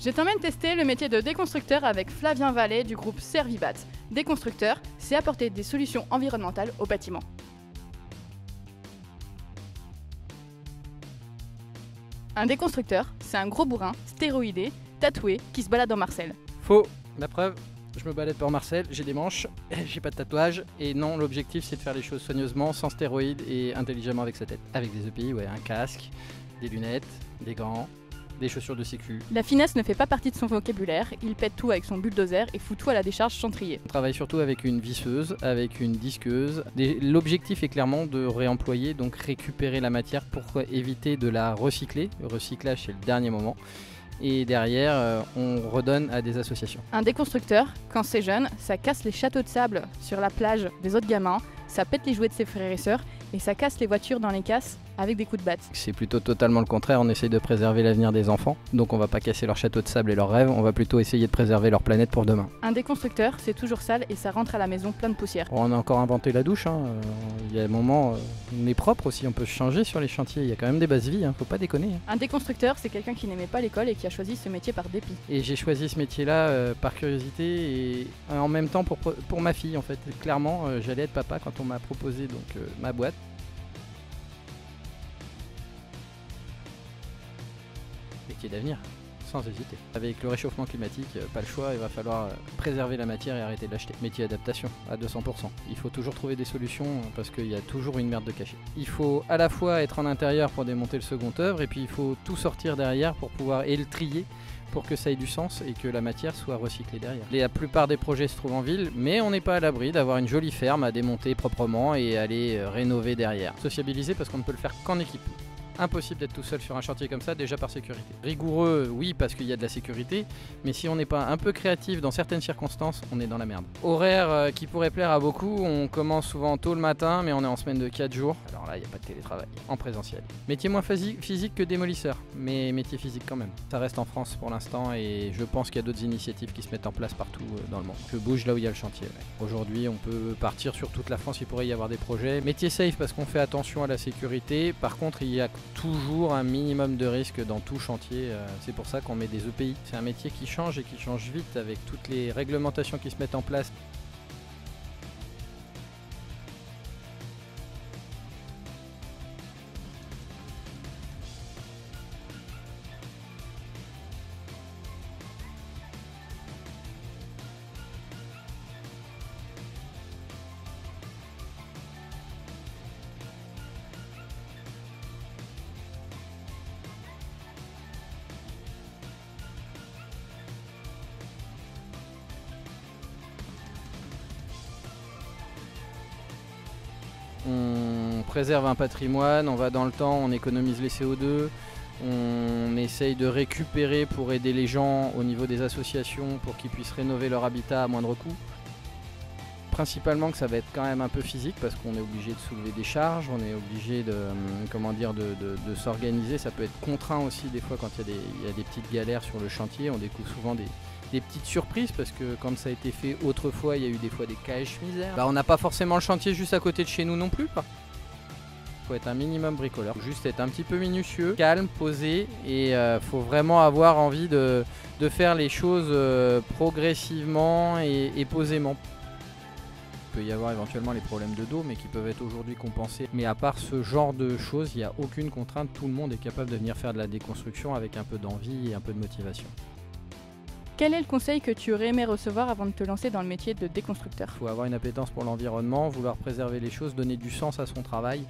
Je t'emmène tester le métier de déconstructeur avec Flavien Vallée du groupe Servibat. Déconstructeur, c'est apporter des solutions environnementales au bâtiment. Un déconstructeur, c'est un gros bourrin, stéroïdé, tatoué, qui se balade en Marseille. Faux, la preuve, je me balade par Marseille, j'ai des manches, j'ai pas de tatouage, et non, l'objectif c'est de faire les choses soigneusement, sans stéroïdes et intelligemment avec sa tête. Avec des EPI, ouais, un casque, des lunettes, des gants, des chaussures de sécu. La finesse ne fait pas partie de son vocabulaire, il pète tout avec son bulldozer et fout tout à la décharge chantrier. On travaille surtout avec une visseuse, avec une disqueuse. L'objectif est clairement de réemployer, donc récupérer la matière pour éviter de la recycler. Le recyclage c'est le dernier moment. Et derrière, on redonne à des associations. Un déconstructeur, quand c'est jeune, ça casse les châteaux de sable sur la plage des autres gamins, ça pète les jouets de ses frères et sœurs et ça casse les voitures dans les casses avec des coups de batte. C'est plutôt totalement le contraire, on essaye de préserver l'avenir des enfants, donc on va pas casser leur château de sable et leurs rêves, on va plutôt essayer de préserver leur planète pour demain. Un déconstructeur, c'est toujours sale et ça rentre à la maison plein de poussière. On a encore inventé la douche, il y a un moment, on est propre aussi, on peut changer sur les chantiers, il y a quand même des bases vies, faut pas déconner. Un déconstructeur, c'est quelqu'un qui n'aimait pas l'école et qui a choisi ce métier par dépit. Et j'ai choisi ce métier-là par curiosité et en même temps pour ma fille en fait. Clairement, j'allais être papa quand on m'a proposé donc ma boîte. Métier d'avenir, sans hésiter. Avec le réchauffement climatique, pas le choix, il va falloir préserver la matière et arrêter de l'acheter. Métier adaptation, à 200%. Il faut toujours trouver des solutions parce qu'il y a toujours une merde de cachet. Il faut à la fois être en intérieur pour démonter le second œuvre et puis il faut tout sortir derrière pour pouvoir le trier pour que ça ait du sens et que la matière soit recyclée derrière. La plupart des projets se trouvent en ville, mais on n'est pas à l'abri d'avoir une jolie ferme à démonter proprement et aller rénover derrière. Sociabiliser parce qu'on ne peut le faire qu'en équipe. Impossible d'être tout seul sur un chantier comme ça, déjà par sécurité. Rigoureux, oui, parce qu'il y a de la sécurité, mais si on n'est pas un peu créatif dans certaines circonstances, on est dans la merde. Horaire qui pourrait plaire à beaucoup, on commence souvent tôt le matin, mais on est en semaine de 4 jours. Alors là, il n'y a pas de télétravail, en présentiel. Métier moins physique que démolisseur, mais métier physique quand même. Ça reste en France pour l'instant et je pense qu'il y a d'autres initiatives qui se mettent en place partout dans le monde. Je bouge là où il y a le chantier. Ouais. Aujourd'hui, on peut partir sur toute la France, il pourrait y avoir des projets. Métier safe parce qu'on fait attention à la sécurité. Par contre, il y a toujours un minimum de risque dans tout chantier, c'est pour ça qu'on met des EPI. C'est un métier qui change et qui change vite avec toutes les réglementations qui se mettent en place. On préserve un patrimoine, on va dans le temps, on économise les CO2, on essaye de récupérer pour aider les gens au niveau des associations pour qu'ils puissent rénover leur habitat à moindre coût. Principalement que ça va être quand même un peu physique parce qu'on est obligé de soulever des charges, on est obligé de s'organiser, ça peut être contraint aussi des fois quand il y a des petites galères sur le chantier, on découvre souvent des petites surprises parce que quand ça a été fait autrefois, il y a eu des fois des cache-misères. On n'a pas forcément le chantier juste à côté de chez nous non plus. Il faut être un minimum bricoleur, juste être un petit peu minutieux, calme, posé et faut vraiment avoir envie de faire les choses progressivement et posément. Il peut y avoir éventuellement les problèmes de dos mais qui peuvent être aujourd'hui compensés. Mais à part ce genre de choses, il n'y a aucune contrainte, tout le monde est capable de venir faire de la déconstruction avec un peu d'envie et un peu de motivation. Quel est le conseil que tu aurais aimé recevoir avant de te lancer dans le métier de déconstructeur ? Il faut avoir une appétence pour l'environnement, vouloir préserver les choses, donner du sens à son travail